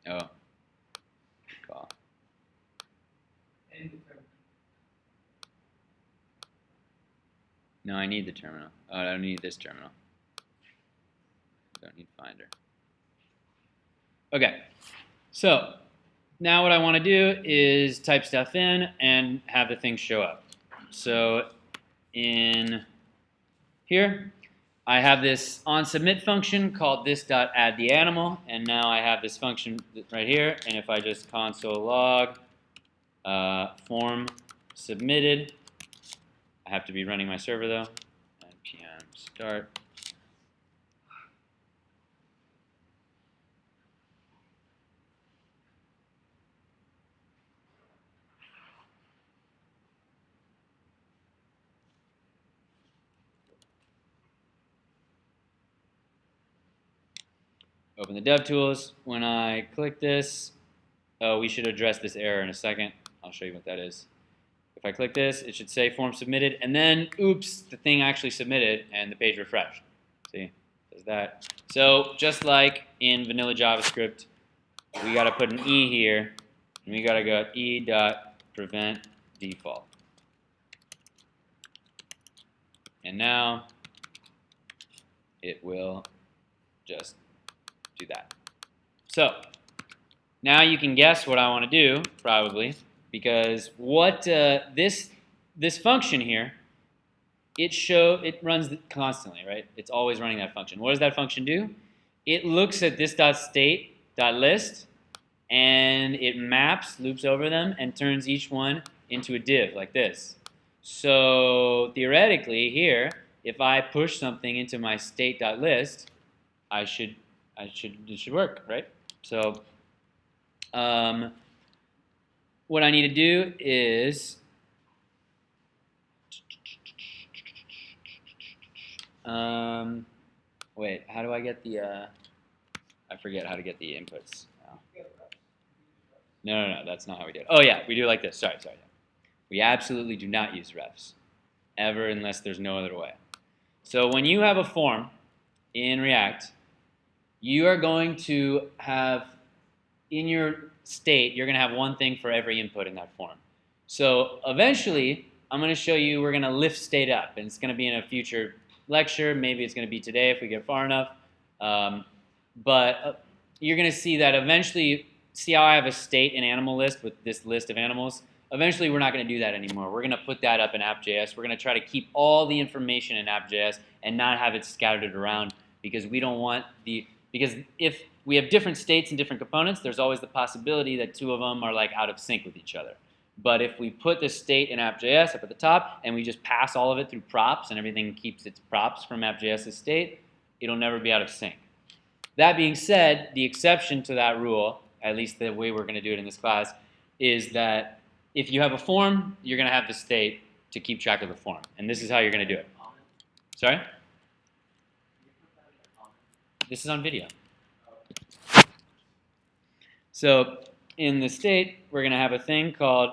Oh, good call. No, I need the terminal. Oh, I don't need this terminal. Don't need Finder. Okay, so now what I want to do is type stuff in and have the thing show up. So in here, I have this onSubmit function called this.addTheAnimal, and now I have this function right here, and if I just console log form submitted, I have to be running my server though, npm start. Open the DevTools. When I click this, oh, we should address this error in a second. I'll show you what that is. If I click this, it should say form submitted, and then, oops, the thing actually submitted, and the page refreshed. See, it does that. So just like in vanilla JavaScript, we got to put an E here, and we got to go e.prevent default. And now it will just do that. So now you can guess what I want to do, probably, because what this function here, it runs constantly, right? It's always running that function. What does that function do? It looks at this .state.list and it loops over them, and turns each one into a div like this. So theoretically, here, if I push something into my state.list, it should work, right? So what I need to do is wait, how do I get the I forget how to get the inputs. No, that's not how we do it. Oh yeah, we do it like this. Sorry. We absolutely do not use refs ever unless there's no other way. So when you have a form in React, you are going to have in your state, you're going to have one thing for every input in that form. So eventually, I'm going to show you we're going to lift state up, and it's going to be in a future lecture. Maybe it's going to be today if we get far enough. But you're going to see that eventually, see how I have a state and animal list with this list of animals? Eventually, we're not going to do that anymore. We're going to put that up in app.js. We're going to try to keep all the information in app.js and not have it scattered around, because we don't want because if we have different states and different components, there's always the possibility that two of them are like out of sync with each other. But if we put the state in app.js up at the top and we just pass all of it through props and everything keeps its props from app.js's state, it'll never be out of sync. That being said, the exception to that rule, at least the way we're going to do it in this class, is that if you have a form, you're going to have the state to keep track of the form. And this is how you're going to do it. Sorry? This is on video. So in the state, we're going to have a thing called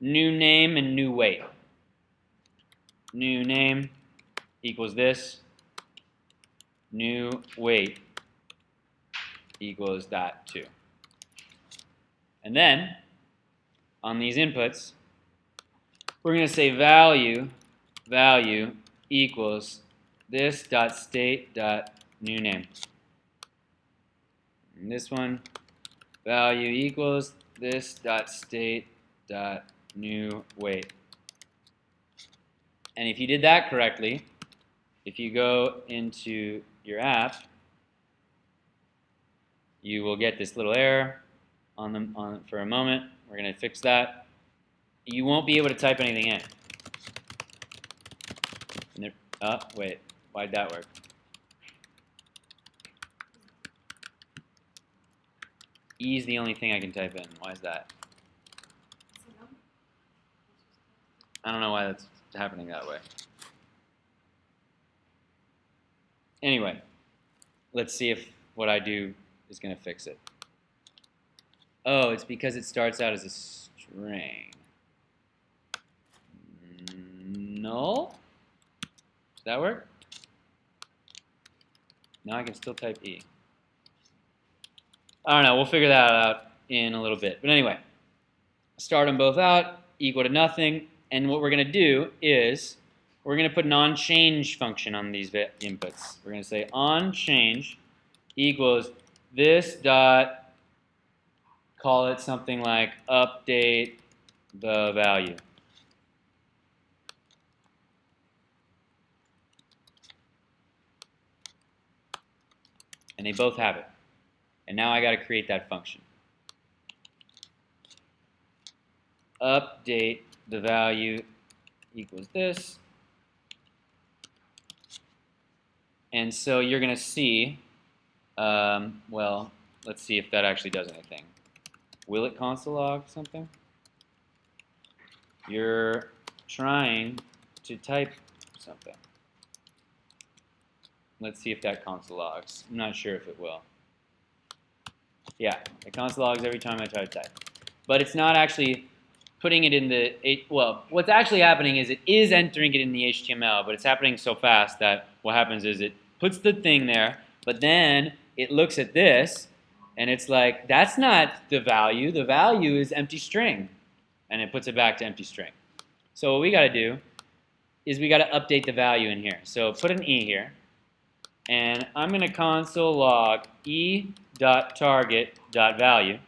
new name and new weight. New name equals this. New weight equals that too. And then on these inputs, we're going to say value equals this dot state dot new name. And this one, value equals this dot state dot new weight. And if you did that correctly, if you go into your app, you will get this little error for a moment. We're going to fix that. You won't be able to type anything in. Oh, wait, why'd that work? E is the only thing I can type in. Why is that? I don't know why that's happening that way. Anyway, let's see if what I do is going to fix it. Oh, it's because it starts out as a string. Null? Does that work? Now I can still type E. I don't know. We'll figure that out in a little bit. But anyway, start them both out, equal to nothing. And what we're going to do is we're going to put an onChange function on these inputs. We're going to say onChange equals this dot, call it something like update the value. And they both have it. And now I got to create that function. Update the value equals this. And so you're going to see, well, let's see if that actually does anything. Will it console log something? You're trying to type something. Let's see if that console logs. I'm not sure if it will. Yeah, it console logs every time I try to type. But it's not actually putting it in the, well, what's actually happening is it is entering it in the HTML, but it's happening so fast that what happens is it puts the thing there, but then it looks at this, and it's like, that's not the value is empty string. And it puts it back to empty string. So what we got to do is we got to update the value in here. So put an E here, and I'm going to console log e.target.value.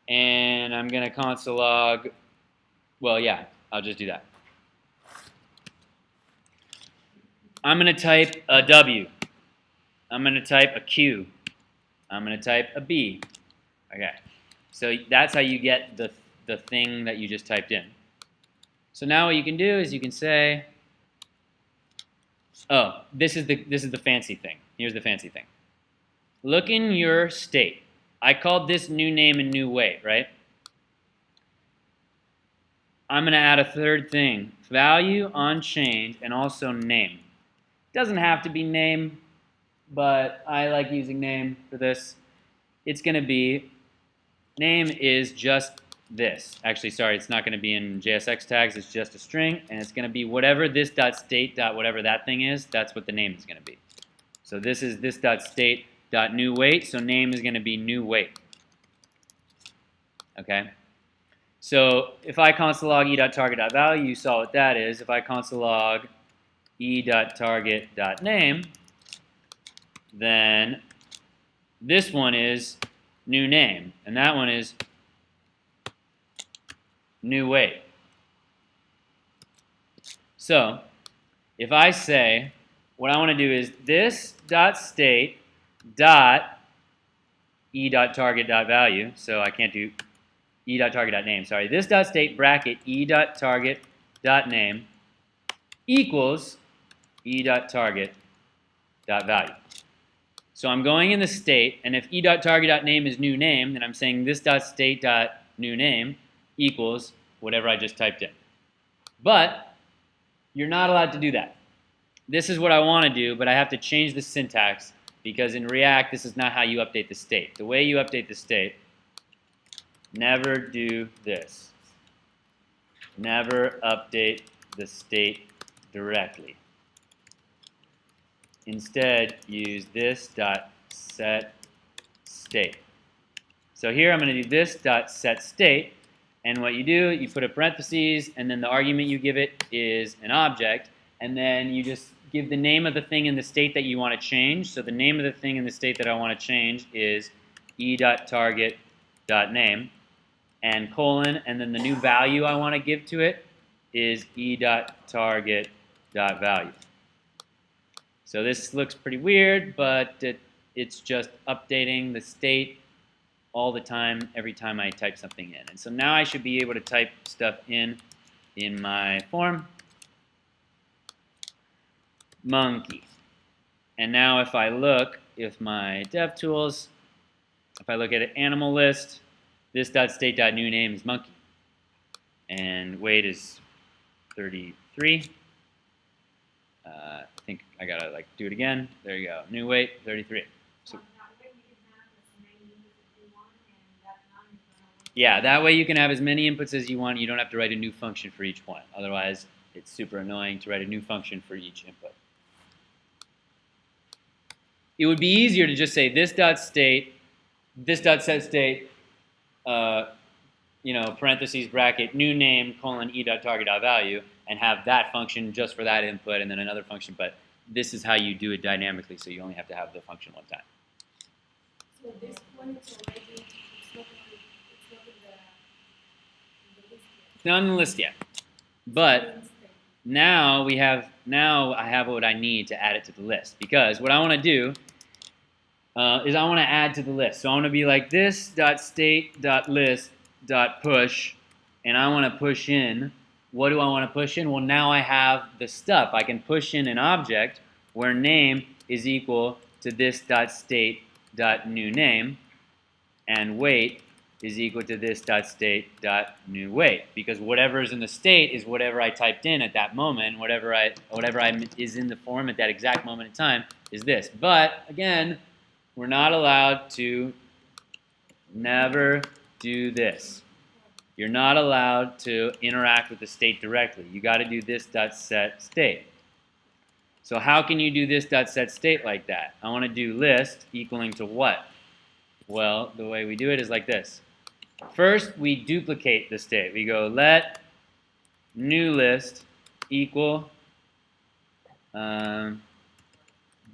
And I'm going to console log, well, yeah, I'll just do that. I'm going to type a W. I'm going to type a Q. I'm going to type a B. Okay, so that's how you get the thing that you just typed in. So now what you can do is you can say, oh, this is the fancy thing. Here's the fancy thing. Look in your state. I called this new name and new weight, right? I'm going to add a third thing, value onChange, and also name. It doesn't have to be name, but I like using name for this. It's going to be, name is just this. Actually, sorry, it's not going to be in JSX tags. It's just a string, and it's going to be whatever this dot state dot whatever that thing is. That's what the name is going to be. So this is this dot state dot new weight. So name is going to be new weight. Okay. So if I console log e.target.value, you saw what that is. If I console log e.target.name, then this one is new name, and that one is new weight. So if I say, what I want to do is this dot state dot e.target.value, so I can't do e.target.name, sorry, this dot state bracket e.target.name equals e.target.value. So I'm going in the state, and if e.target.name is new name, then I'm saying this dot state dot new name equals whatever I just typed in. But you're not allowed to do that. This is what I want to do, but I have to change the syntax because in React, this is not how you update the state. The way you update the state, never do this. Never update the state directly. Instead, use this dot set state. So here I'm going to do this dot set state, and what you do, you put a parentheses, and then the argument you give it is an object, and then you just give the name of the thing in the state that you want to change. So the name of the thing in the state that I want to change is e.target.name, and colon, and then the new value I want to give to it is e.target.value. So this looks pretty weird, but it's just updating the state all the time, every time I type something in. And so now I should be able to type stuff in my form. Monkey. And now if I look, if my DevTools, if I look at an animal list, this .state.new name is monkey. And weight is 33. I think I gotta like do it again. There you go. New weight, 33. So, yeah, that way you can have as many inputs as you want. You don't have to write a new function for each one. Otherwise, it's super annoying to write a new function for each input. it would be easier to just say this dot state, this dot set state, parentheses bracket new name colon e dot target dot value, and have that function just for that input and then another function. But this is how you do it dynamically, so you only have to have the function one time. So this one is already it's not in the list yet. It's not on the list yet, but now I have what I need to add it to the list, because what I want to do is I want to add to the list. So I want to be like this dot state dot list dot push, and I want to push in. What do I want to push in? Well, now I have the stuff. I can push in an object where name is equal to this dot state dot new name, and weight is equal to this dot state dot new weight, because whatever is in the state is whatever I typed in at that moment. Whatever I is in the form at that exact moment in time is this. But again, we're not allowed to never do this. You're not allowed to interact with the state directly. You got to do this dot set state. So how can you do this dot set state like that? I want to do list equaling to what? Well, the way we do it is like this. First, we duplicate the state. We go let new list equal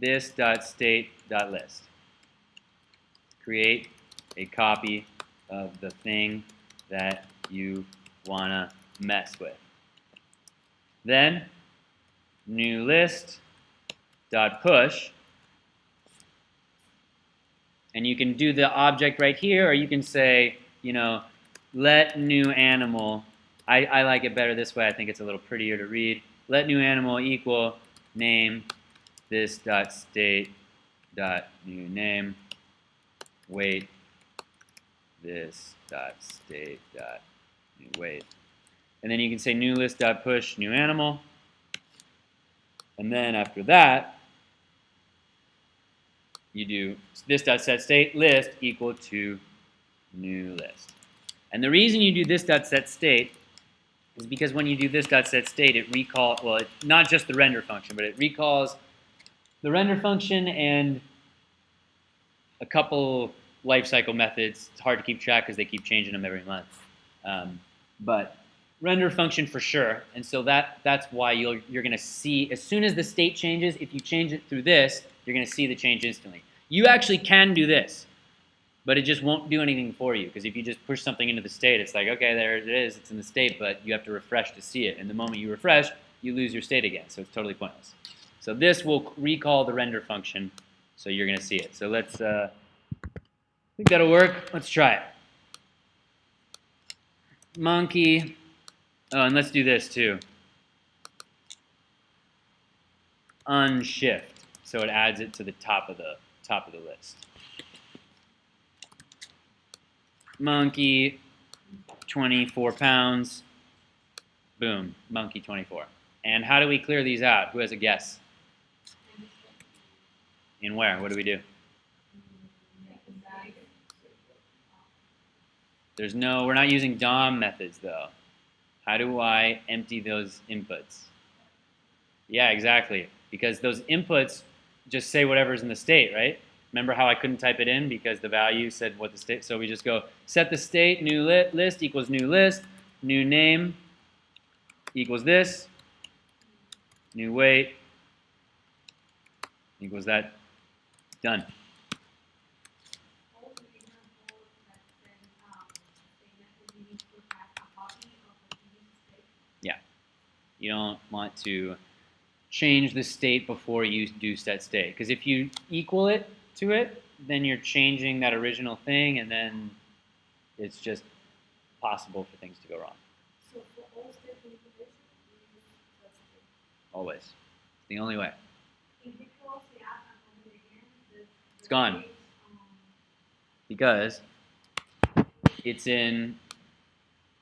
this dot state dot list. Create a copy of the thing that you want to mess with. Then new list dot push, and you can do the object right here, or you can say, let new animal. I like it better this way. I think it's a little prettier to read. Let new animal equal name this dot state dot new name weight this dot state dot new weight, and then you can say new list dot push new animal, and then after that you do this dot set state list equal to new list. And the reason you do this dot set state is because when you do this dot set state, it recalls, well, it's not just the render function, but it recalls the render function and a couple lifecycle methods. It's hard to keep track because they keep changing them every month. But render function for sure, and so that's why you're going to see, as soon as the state changes, if you change it through this, you're going to see the change instantly. You actually can do this, but it just won't do anything for you, because if you just push something into the state, it's like, okay, there it is, it's in the state, but you have to refresh to see it, and the moment you refresh, you lose your state again, so it's totally pointless. So this will recall the render function, so you're going to see it. So let's, I think that'll work. Let's try it. Monkey. Oh, and let's do this too. Unshift, so it adds it to the top of the list. Monkey, 24 pounds. Boom, monkey 24. And how do we clear these out? Who has a guess? In where? What do we do? We're not using DOM methods though. How do I empty those inputs? Yeah, exactly. Because those inputs just say whatever's in the state, right? Remember how I couldn't type it in because the value said what the state, so we just go set the state, new list equals new list, new name equals this, new weight equals that, done. Yeah, you don't want to change the state before you do set state, because if you equal it to it, then you're changing that original thing, and then it's just possible for things to go wrong. So for all state manipulation, we use set state. Always. It's the only way. If we close the app and open it again, It's gone. Because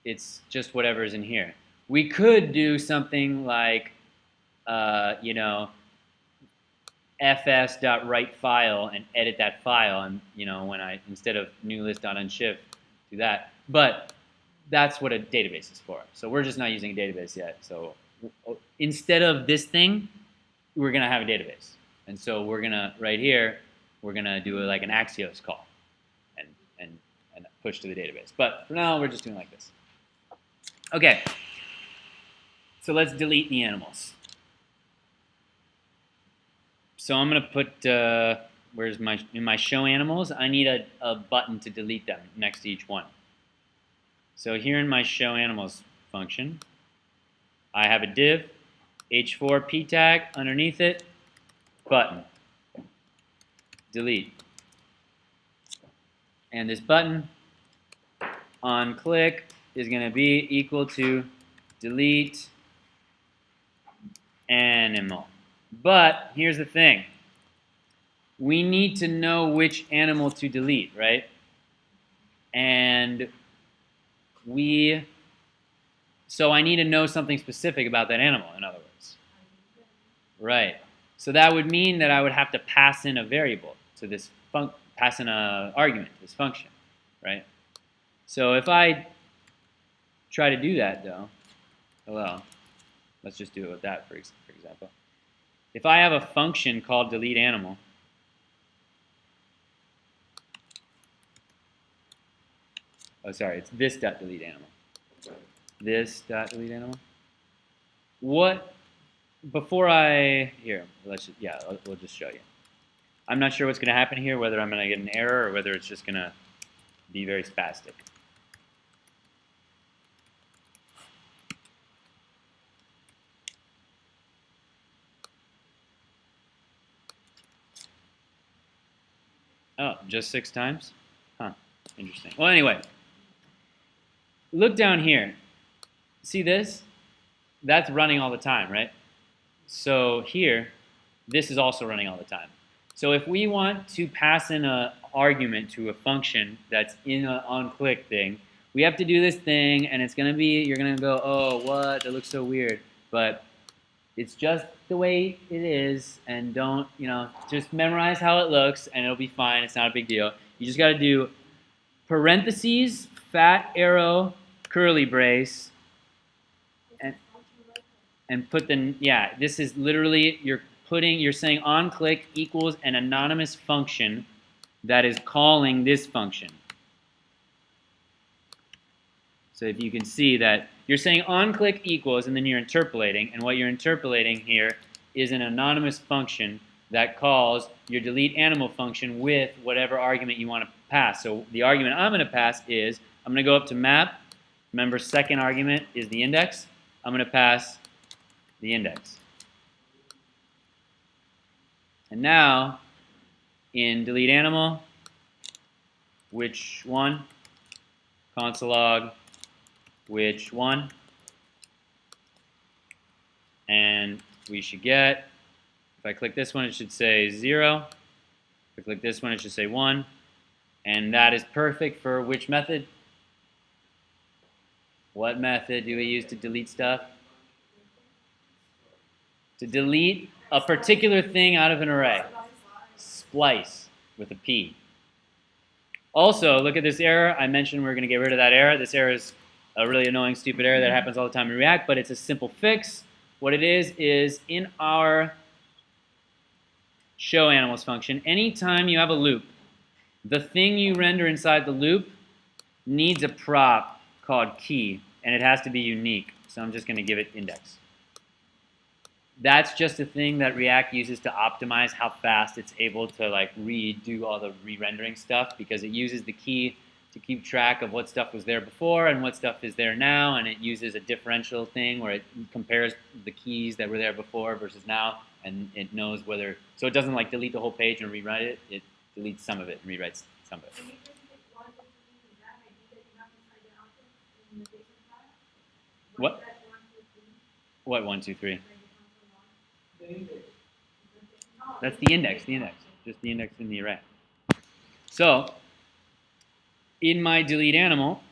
it's just whatever's in here. We could do something like, fs.write_file and edit that file, and when I, instead of new list.unshift, do that. But that's what a database is for. So we're just not using a database yet. So instead of this thing, we're gonna have a database. And so we're gonna, right here, we're gonna do like an Axios call and push to the database. But for now, we're just doing like this. Okay. So let's delete the animals. So I'm gonna put where's in my show animals? I need a button to delete them next to each one. So here in my show animals function, I have a div h4 p tag underneath it, button, delete, and this button on click is going to be equal to delete animal. But here's the thing. We need to know which animal to delete, right? And so I need to know something specific about that animal, in other words. Right. So that would mean that I would have to pass in a variable to this pass in an argument to this function, right? So if I try to do that, though, well, let's just do it with that, for example. If I have a function called delete animal, oh, sorry, it's this dot delete animal. This dot delete animal. What? Before we'll just show you. I'm not sure what's going to happen here, whether I'm going to get an error or whether it's just going to be very spastic. Oh, just 6 times? Huh, interesting. Well, anyway, look down here. See this? That's running all the time, right? So here, this is also running all the time. So if we want to pass in an argument to a function that's in an on-click thing, we have to do this thing, and it's going to be, you're going to go, oh, what? That looks so weird. But it's just the way it is, and don't, just memorize how it looks, and it'll be fine. It's not a big deal. You just got to do parentheses, fat arrow, curly brace, and put this is literally, you're saying on click equals an anonymous function that is calling this function. So if you can see that you're saying on click equals, and then you're interpolating, and what you're interpolating here is an anonymous function that calls your delete animal function with whatever argument you want to pass. So the argument I'm going to pass is, I'm going to go up to map. Remember, second argument is the index. I'm going to pass the index. And now, in delete animal, which one? Console log, which one? And we should get, if I click this one, it should say 0. If I click this one, it should say 1. And that is perfect for which method? What method do we use to delete stuff? To delete a particular thing out of an array. Splice with a P. Also, look at this error. I mentioned we're going to get rid of that error. This error is a really annoying, stupid error that happens all the time in React, but it's a simple fix. What it is in our show animals function, anytime you have a loop, the thing you render inside the loop needs a prop called key, and it has to be unique. So I'm just going to give it index. That's just a thing that React uses to optimize how fast it's able to redo all the re-rendering stuff, because it uses the key to keep track of what stuff was there before and what stuff is there now, and it uses a differential thing where it compares the keys that were there before versus now, and it knows whether, so it doesn't delete the whole page and rewrite it, it deletes some of it and rewrites some of it. What? What 1, 2, 3? That's the index, just the index in the array. So, in my delete animal,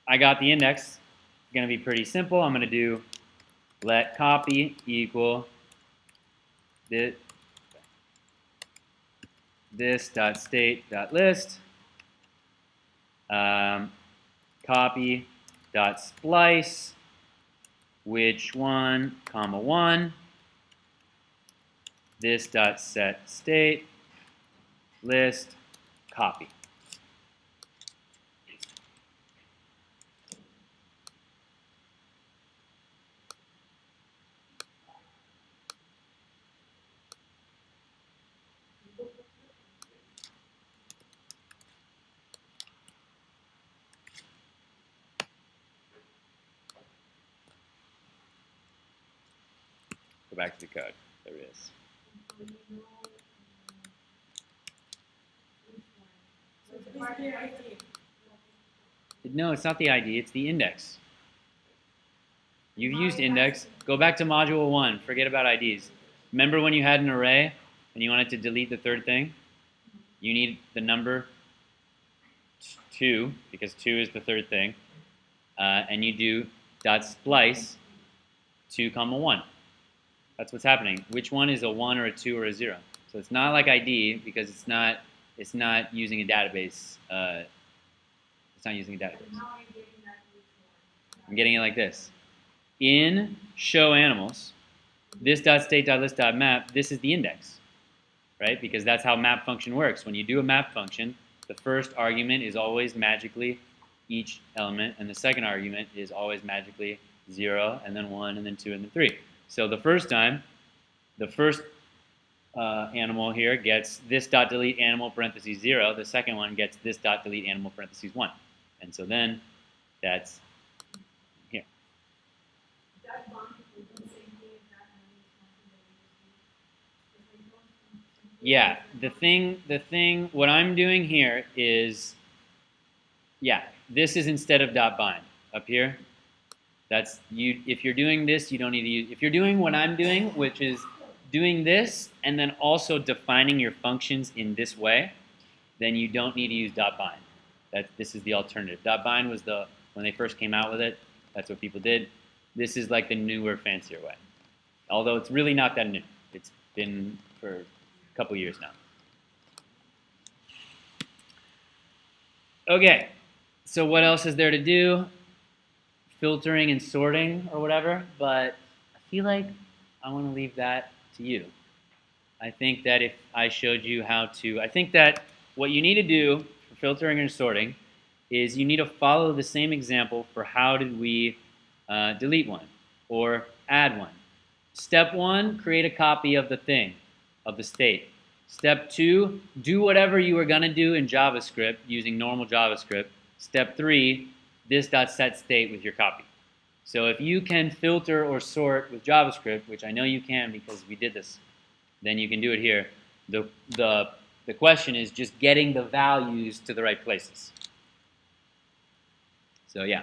I got the index. It's going to be pretty simple. I'm going to do let copy equal this dot state dot list copy dot splice which one comma 1 this dot set state list, copy. Go back to the code. There it is. So it's basically ID. No, it's not the ID, it's the index. You've used index. Go back to module 1. Forget about IDs. Remember when you had an array and you wanted to delete the third thing? You need the number 2, because 2 is the third thing. And you do dot splice 2, 1. That's what's happening. Which one is a 1 or a 2 or a 0? So it's not like ID because it's not using a database. It's not using a database. How are you getting that to which one? I'm getting it like this. In show animals, this dot state dot list dot map, this is the index, right? Because that's how map function works. When you do a map function, the first argument is always magically each element, and the second argument is always magically 0, and then 1, and then 2, and then 3. So the first time, the first animal here gets this dot delete animal parentheses 0. The second one gets this dot delete animal parentheses 1. And so then that's here. That bond will do the same thing as that animal function that we just used. Yeah, the thing, what I'm doing here is, yeah, this is instead of dot bind up here. That's you. If you're doing this, you don't need to use. If you're doing what I'm doing, which is doing this and then also defining your functions in this way, then you don't need to use dot bind. This is the alternative. Dot bind was when they first came out with it. That's what people did. This is like the newer, fancier way. Although it's really not that new. It's been for a couple years now. Okay, so what else is there to do? Filtering and sorting or whatever, but I feel like I want to leave that to you. I think that if I showed you how to, I think that what you need to do for filtering and sorting is you need to follow the same example for how did we delete one or add one. Step 1, create a copy of the thing, of the state. Step 2, do whatever you were going to do in JavaScript using normal JavaScript. Step 3, this dot set state with your copy. So if you can filter or sort with JavaScript, which I know you can because we did this, then you can do it here. The question is just getting the values to the right places. So yeah.